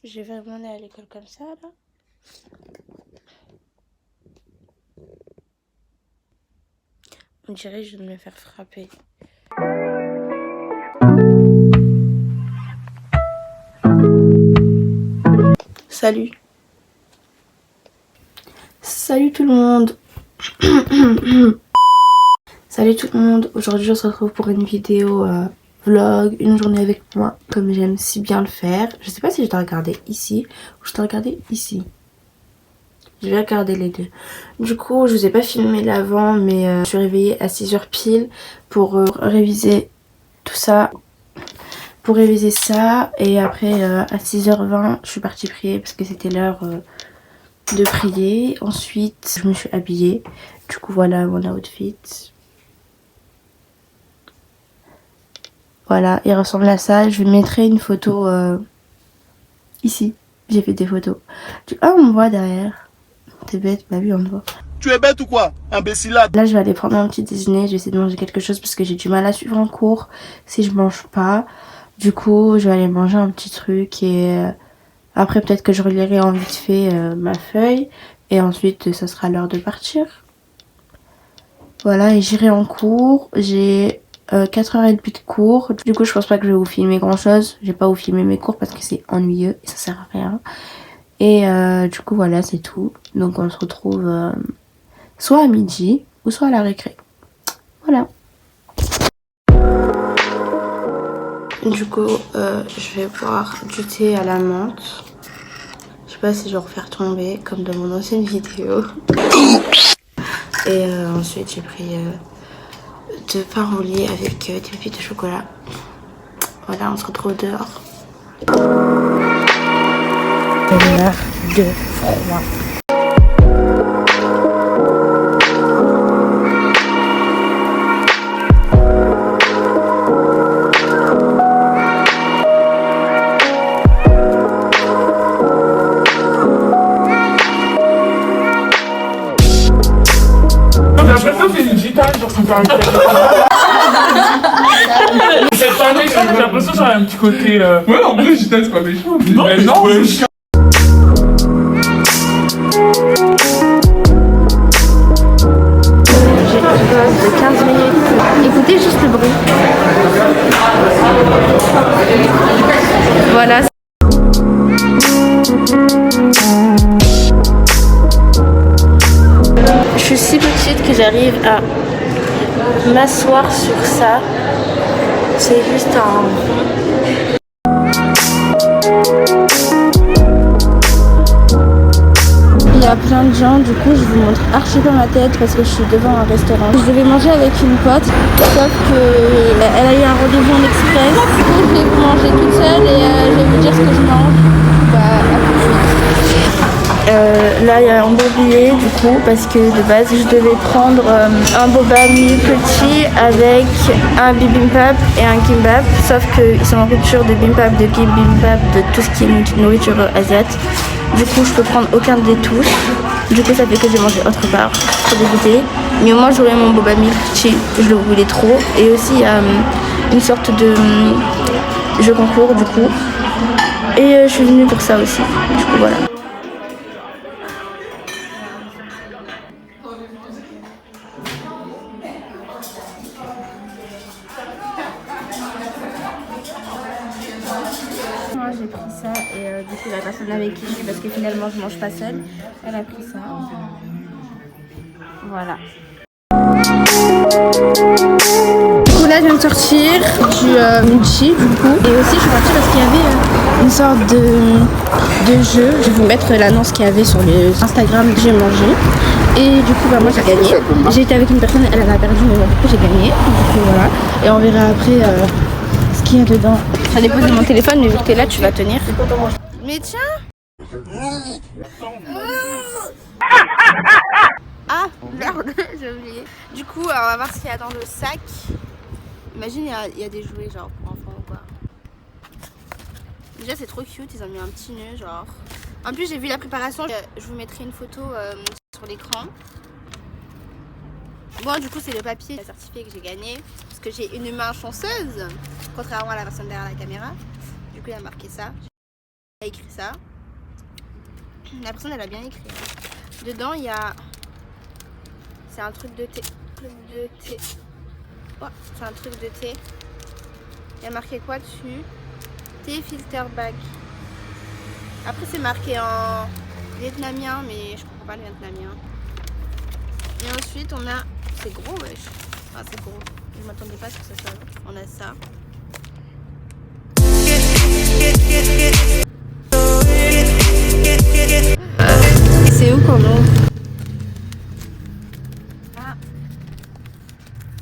Je vais vraiment aller à l'école comme ça, là. On dirait que je vais me faire frapper. Salut. Salut tout le monde. Salut tout le monde. Aujourd'hui on se retrouve pour une vidéo vlog, une journée avec moi, comme j'aime si bien le faire. Je sais pas si je dois regarder ici ou je dois regarder ici. Je vais regarder les deux. Du coup, je vous ai pas filmé l'avant, mais je suis réveillée à 6h pile pour réviser tout ça. Pour réviser ça. Et après, à 6h20, je suis partie prier parce que c'était l'heure de prier. Ensuite, je me suis habillée. Du coup, voilà mon outfit. Voilà, il ressemble à ça. Je mettrai une photo ici. J'ai fait des photos. Ah, on me voit derrière. T'es bête, bah oui, on te voit. Tu es bête ou quoi? Imbécilade. Là, je vais aller prendre un petit déjeuner. Je vais essayer de manger quelque chose parce que j'ai du mal à suivre un cours si je mange pas. Du coup, je vais aller manger un petit truc et après, peut-être que je relirai en vite fait ma feuille. Et ensuite, ça sera l'heure de partir. Voilà, et j'irai en cours. J'ai 4h30 de cours. Du coup, je pense pas que je vais vous filmer grand chose. Je vais pas vous filmer mes cours parce que c'est ennuyeux et ça sert à rien. Et du coup, voilà, c'est tout. Donc, on se retrouve soit à midi ou soit à la récré. Voilà. Du coup, je vais boire du thé à la menthe. Je sais pas si je vais refaire tomber comme dans mon ancienne vidéo. Et ensuite, j'ai pris 2 pains au lait avec des pépites de chocolat. Voilà, on se retrouve dehors. L'heure de froid. Cette année, j'ai l'impression que j'aurais un petit côté. Ouais, en vrai, Gita, c'est pas méchant. Non, mais non, ouais. J'ai une pause de 15 minutes. Écoutez juste le bruit. Voilà. Je suis si petite que j'arrive à m'asseoir sur ça. C'est juste un... Il y a plein de gens, du coup je vous montre archi pas ma tête parce que je suis devant un restaurant. Je devais manger avec une pote, sauf que elle a eu un rendez-vous en express. Du coup je vais vous manger toute seule et je vais vous dire ce que je mange. Bah à tout de suite. Là il y a un beau billet du coup parce que de base je devais prendre un boba mi petit avec un bibimbap et un kimbap, sauf qu'ils sont en rupture de bibimbap, de kimbap, de tout ce qui est nourriture asiatique. Du coup je peux prendre aucun des tous. Du coup ça fait que je vais manger autre part. Trop dégoûtée. Mais au moins j'aurai mon boba mi petit, je le voulais trop. Et aussi il y a une sorte de jeu concours du coup. Et je suis venue pour ça aussi. Du coup voilà. Moi j'ai pris ça et du coup la personne avec qui je suis parce que finalement je mange pas seule, elle a pris ça. Voilà. Du coup là je viens de sortir du Muji du coup et aussi je suis partie parce qu'il y avait une sorte de jeu. Je vais vous mettre l'annonce qu'il y avait sur les Instagram que j'ai mangé. Et du coup bah moi j'ai gagné. J'ai été avec une personne, elle a perdu mais bon, du coup j'ai gagné. Du coup voilà. Et on verra après ce qu'il y a dedans. Ça dépose de mon téléphone mais vu que t'es là tu vas tenir. Mais tiens. Ah merde, j'ai oublié. Du coup on va voir ce qu'il y a dans le sac. Imagine il y a des jouets genre pour enfants ou quoi. Déjà c'est trop cute, ils ont mis un petit nœud genre. En plus j'ai vu la préparation, je vous mettrai une photo sur l'écran. Bon du coup c'est le papier certifié que j'ai gagné. Parce que j'ai une main chanceuse. Contrairement à la personne derrière la caméra. Du coup il y a marqué ça. a écrit ça. La personne elle a bien écrit. Dedans il y a... C'est un truc de thé. Oh, c'est un truc de thé. Il y a marqué quoi dessus? Thé filter bag. Après c'est marqué en vietnamien mais je comprends pas le vietnamien. Et ensuite on a... C'est gros wesh. Ah c'est gros. Je m'attendais pas à ce que ça soit. On a ça. C'est où qu'on ouvre? Ah.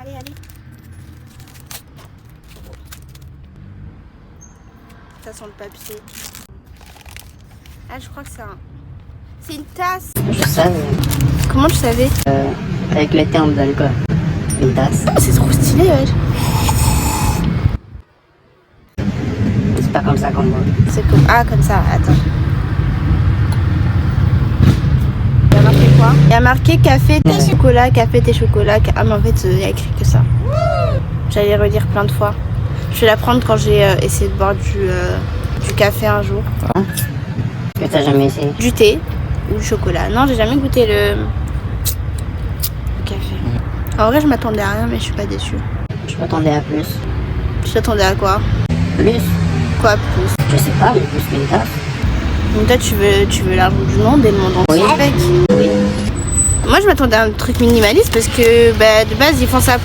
Allez. Ça sent le papier. Ah je crois que c'est un... C'est une tasse. Je savais. Comment tu savais? Avec le terme d'alcool. Une tasse. C'est trop stylé ouais. C'est pas comme ça qu'on boit. C'est comme... Ah comme ça, attends. Il y a marqué quoi? Il y a marqué café, thé, chocolat, café, thé, chocolat. Ah mais en fait il y a écrit que ça. J'allais redire plein de fois. Je vais la prendre quand j'ai essayé de boire du café un jour. Que t'as jamais essayé? Du thé ou du chocolat. Non, j'ai jamais goûté le café. En vrai, je m'attendais à rien, mais je suis pas déçue. Je m'attendais à plus. Tu t'attendais à quoi? Plus? Quoi plus? Je sais pas, mais plus qu'une tasse. Donc toi, tu veux l'argent du monde et le monde entier Oui. avec. Oui. Moi, je m'attendais à un truc minimaliste parce que bah, de base, ils font ça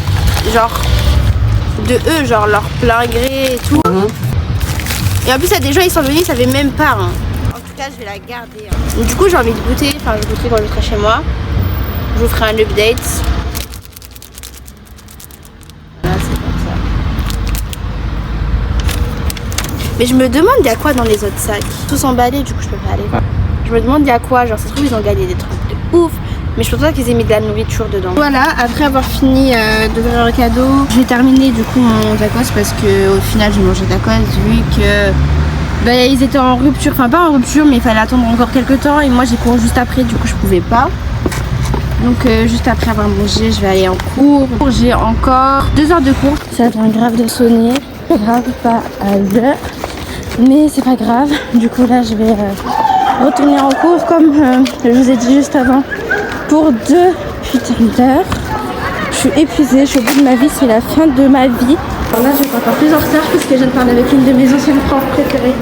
genre de eux, genre leur plein gré et tout. Et en plus, il y a des gens, ils sont venus, ils savaient même pas. Hein. En tout cas, je vais la garder. Hein. Donc, du coup, j'ai envie de goûter. Enfin, je goûterai quand je serai chez moi. Je vous ferai un update. Voilà, c'est comme ça. Mais je me demande, il y a quoi dans les autres sacs? Tous emballés, du coup, je peux pas aller. Je me demande, il y a quoi? Genre, ça se trouve, ils ont gagné des trucs de ouf. Mais je pense pas qu'ils aient mis de la nourriture dedans. Voilà, après avoir fini d'ouvrir le cadeau, j'ai terminé du coup mon tacos parce que au final j'ai mangé tacos vu que ils étaient en rupture, enfin pas en rupture mais il fallait attendre encore quelques temps et moi j'ai couru juste après, du coup je pouvais pas. Donc juste après avoir mangé, je vais aller en cours. J'ai encore 2 heures de cours. Ça vient grave de sonner, grave pas à l'heure, mais c'est pas grave. Du coup là je vais retourner en cours comme je vous ai dit juste avant. Pour 2 putains d'heures. Je suis épuisée, je suis au bout de ma vie, c'est la fin de ma vie. Alors là je vais être encore plus en retard parce que je viens de parler avec une de mes anciennes profs préférées.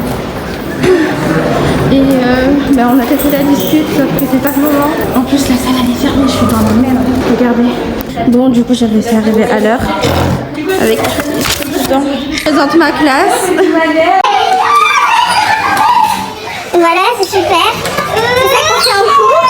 Et on a cassé la dispute, sauf que c'est pas le moment. En plus la salle elle est fermée, je suis dans la merde. Regardez. Bon du coup j'ai réussi à arriver à l'heure. Avec dedans. Je présente ma classe. Voilà, c'est super. C'est ça qu'on fait en cours.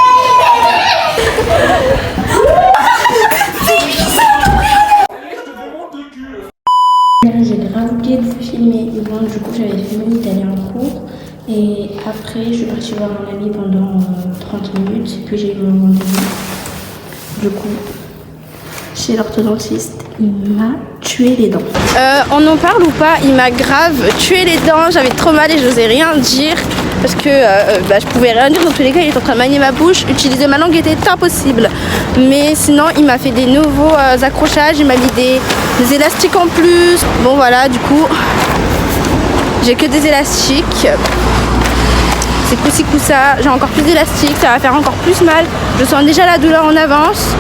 J'ai grave oublié de filmer. Bon, du coup, j'avais fini d'aller en cours. Et après, je suis partie voir un ami pendant 30 minutes. Puis j'ai eu mon rendez-vous. Du coup, chez l'orthodontiste, il m'a tué les dents. On en parle ou pas? Il m'a grave tué les dents. J'avais trop mal et je n'osais rien dire. Parce que je pouvais rien dire dans tous les cas, il était en train de manier ma bouche. Utiliser ma langue était impossible. Mais sinon, il m'a fait des nouveaux accrochages. Il m'a mis des élastiques en plus. Bon voilà, du coup, j'ai que des élastiques. C'est coup-ci coup-ça. J'ai encore plus d'élastiques. Ça va faire encore plus mal. Je sens déjà la douleur en avance.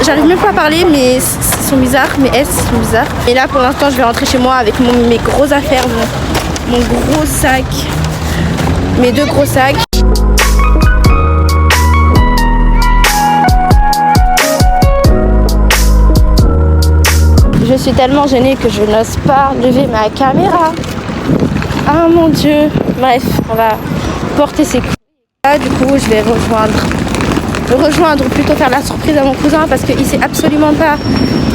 J'arrive même pas à parler, mais ils sont bizarres. Mes S sont bizarres. Et là, pour l'instant, je vais rentrer chez moi avec mes gros affaires. Mon gros sac. Mes 2 gros sacs. Je suis tellement gênée que je n'ose pas lever ma caméra. Ah mon dieu. Bref, on va porter ses coups. Là, du coup, je vais rejoindre, plutôt faire la surprise à mon cousin parce qu'il sait absolument pas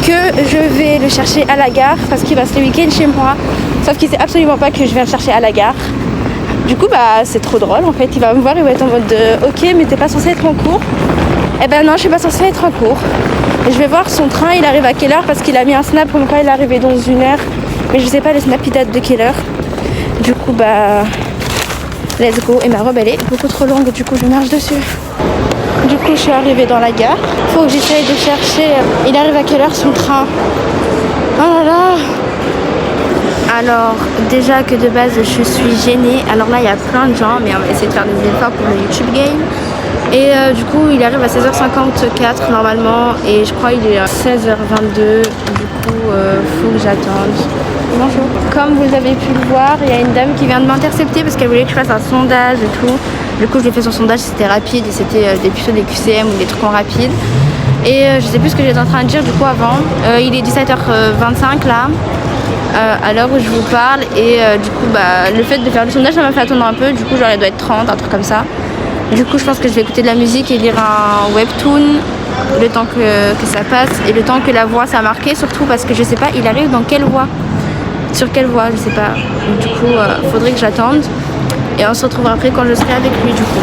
que je vais le chercher à la gare parce qu'il reste le week-end chez moi. Sauf qu'il sait absolument pas que je vais le chercher à la gare. Du coup c'est trop drôle en fait, il va me voir, il va être en mode de ok mais t'es pas censé être en cours. Eh ben non, je suis pas censée être en cours. Et je vais voir son train, il arrive à quelle heure parce qu'il a mis un snap comme quoi il est arrivé dans 1 heure. Mais je sais pas les snaps ils datent de quelle heure. Du coup let's go. Et ma robe elle est beaucoup trop longue, du coup je marche dessus. Du coup je suis arrivée dans la gare. Faut que j'essaye de chercher. Il arrive à quelle heure son train? Oh là là. Alors déjà que de base je suis gênée. Alors là il y a plein de gens, mais on va essayer de faire des efforts pour le YouTube Game. Et du coup il arrive à 16h54 normalement et je crois qu'il est à 16h22. Du coup faut que j'attende. Bonjour. Comme vous avez pu le voir, il y a une dame qui vient de m'intercepter parce qu'elle voulait que je fasse un sondage et tout. Du coup je lui ai fait son sondage, c'était rapide et c'était des QCM ou des trucs en rapide. Et je sais plus ce que j'étais en train de dire du coup avant. Il est 17h25 là. À l'heure où je vous parle et du coup le fait de faire le sondage ça m'a fait attendre un peu, du coup genre il doit être 30, un truc comme ça. Du coup je pense que je vais écouter de la musique et lire un webtoon le temps que ça passe et le temps que la voix ça a marqué, surtout parce que je sais pas il arrive dans quelle voix, sur quelle voix je sais pas. Donc, du coup faudrait que j'attende et on se retrouve après quand je serai avec lui du coup.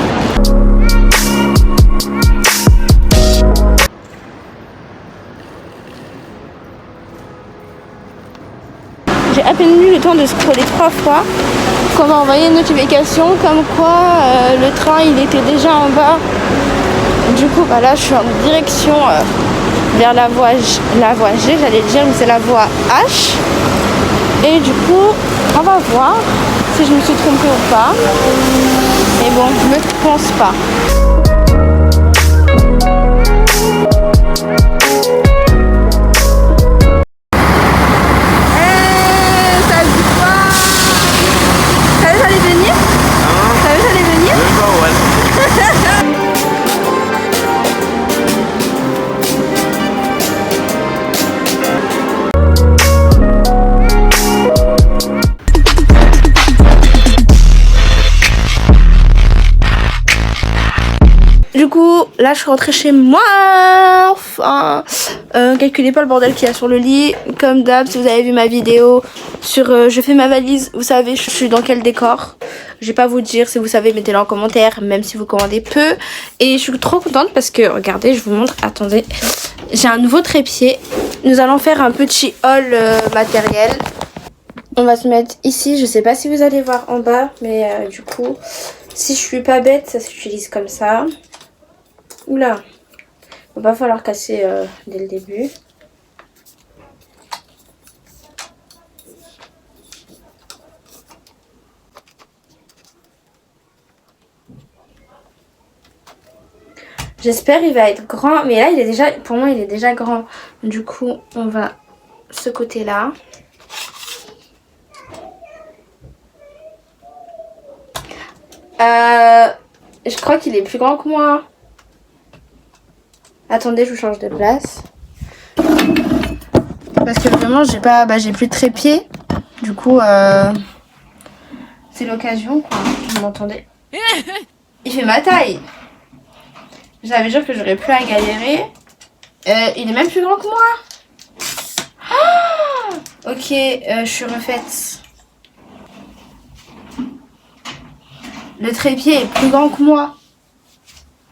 J'ai à peine eu le temps de scroller 3 fois qu'on m'a envoyé une notification comme quoi le train il était déjà en bas. Du coup là je suis en direction vers la voie G, j'allais dire, mais c'est la voie H. Et du coup on va voir si je me suis trompée ou pas. Mais bon, je ne pense pas. Du coup, là je suis rentrée chez moi. Enfin, calculez pas le bordel qu'il y a sur le lit. Comme d'hab, si vous avez vu ma vidéo sur je fais ma valise, vous savez je suis dans quel décor. Je vais pas vous dire, si vous savez mettez-le en commentaire, même si vous commandez peu. Et je suis trop contente parce que, regardez, je vous montre, attendez. J'ai un nouveau trépied. Nous allons faire un petit haul matériel. On va se mettre ici, je sais pas si vous allez voir en bas, mais du coup, si je suis pas bête, ça s'utilise comme ça. Oula, il va pas falloir casser dès le début. J'espère il va être grand, mais là il est déjà, pour moi il est déjà grand. Du coup on va ce côté là. Je crois qu'il est plus grand que moi. Attendez, je vous change de place. Parce que vraiment, j'ai plus de trépied. Du coup, c'est l'occasion, quoi. Vous m'entendez? Il fait ma taille. J'avais dit que j'aurais plus à galérer. Il est même plus grand que moi. Ah, ok, je suis refaite. Le trépied est plus grand que moi.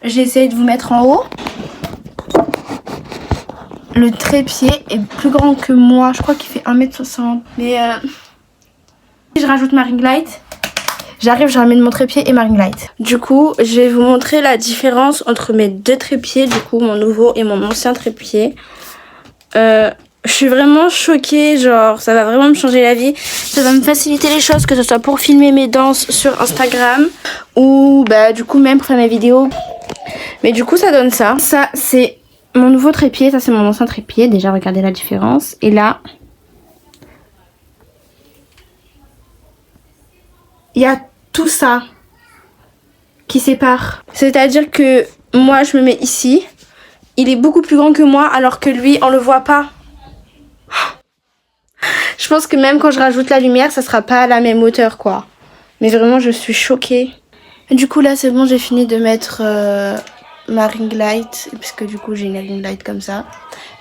J'ai essayé de vous mettre en haut. Le trépied est plus grand que moi. Je crois qu'il fait 1m60. Mais si je rajoute ma ring light, j'arrive, je ramène mon trépied et ma ring light. Du coup, je vais vous montrer la différence entre mes deux trépieds. Du coup, mon nouveau et mon ancien trépied. Je suis vraiment choquée. Genre, ça va vraiment me changer la vie. Ça va me faciliter les choses, que ce soit pour filmer mes danses sur Instagram ou du coup même pour faire mes vidéos. Mais du coup, ça donne ça. Ça, c'est mon nouveau trépied, ça c'est mon ancien trépied. Déjà, regardez la différence. Et là, il y a tout ça qui sépare. C'est-à-dire que moi, je me mets ici. Il est beaucoup plus grand que moi, alors que lui, on le voit pas. Je pense que même quand je rajoute la lumière, ça sera pas à la même hauteur, quoi. Mais vraiment, je suis choquée. Et du coup, là, c'est bon, j'ai fini de mettre ma ring light, puisque du coup j'ai une ring light comme ça.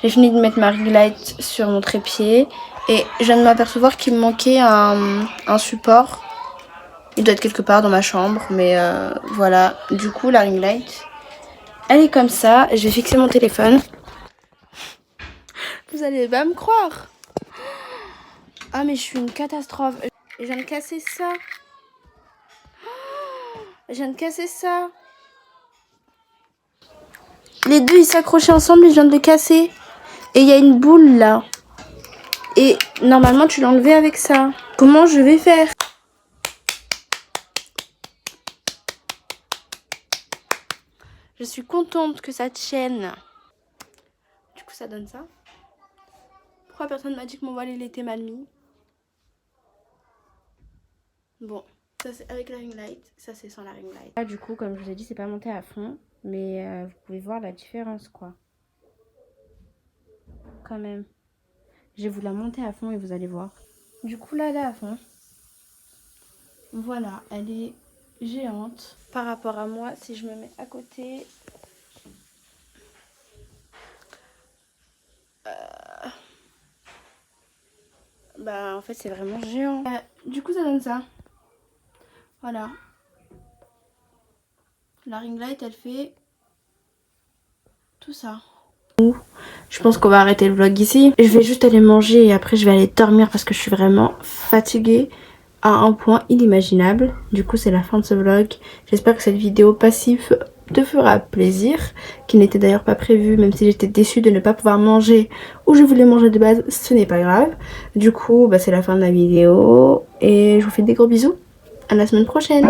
J'ai fini de mettre ma ring light sur mon trépied et je viens de m'apercevoir qu'il me manquait un support. Il doit être quelque part dans ma chambre, mais voilà. Du coup la ring light, elle est comme ça. Je vais fixer mon téléphone. Vous allez pas me croire. Ah mais je suis une catastrophe. Je viens de casser ça. Je viens de casser ça. Les deux ils s'accrochaient ensemble et je viens de les casser. Et il y a une boule là. Et normalement tu l'enlevais avec ça. Comment je vais faire? Je suis contente que ça tienne. Du coup, ça donne ça. Pourquoi personne m'a dit que mon voile il était mal mis? Bon, ça c'est avec la ring light, ça c'est sans la ring light. Là, du coup, comme je vous ai dit, c'est pas monté à fond, mais vous pouvez voir la différence, quoi. Quand même. Je vais vous la monter à fond et vous allez voir. Du coup, là, elle est à fond. Voilà, elle est géante par rapport à moi. Si je me mets à côté, bah en fait c'est vraiment géant. Du coup ça donne ça. Voilà. La ring light elle fait tout ça. Je pense qu'on va arrêter le vlog ici. Je vais juste aller manger et après je vais aller dormir parce que je suis vraiment fatiguée à un point inimaginable. Du coup c'est la fin de ce vlog. J'espère que cette vidéo passive te fera plaisir, qui n'était d'ailleurs pas prévue, même si j'étais déçue de ne pas pouvoir manger où je voulais manger de base, ce n'est pas grave. Du coup bah, c'est la fin de la vidéo et je vous fais des gros bisous. À la semaine prochaine.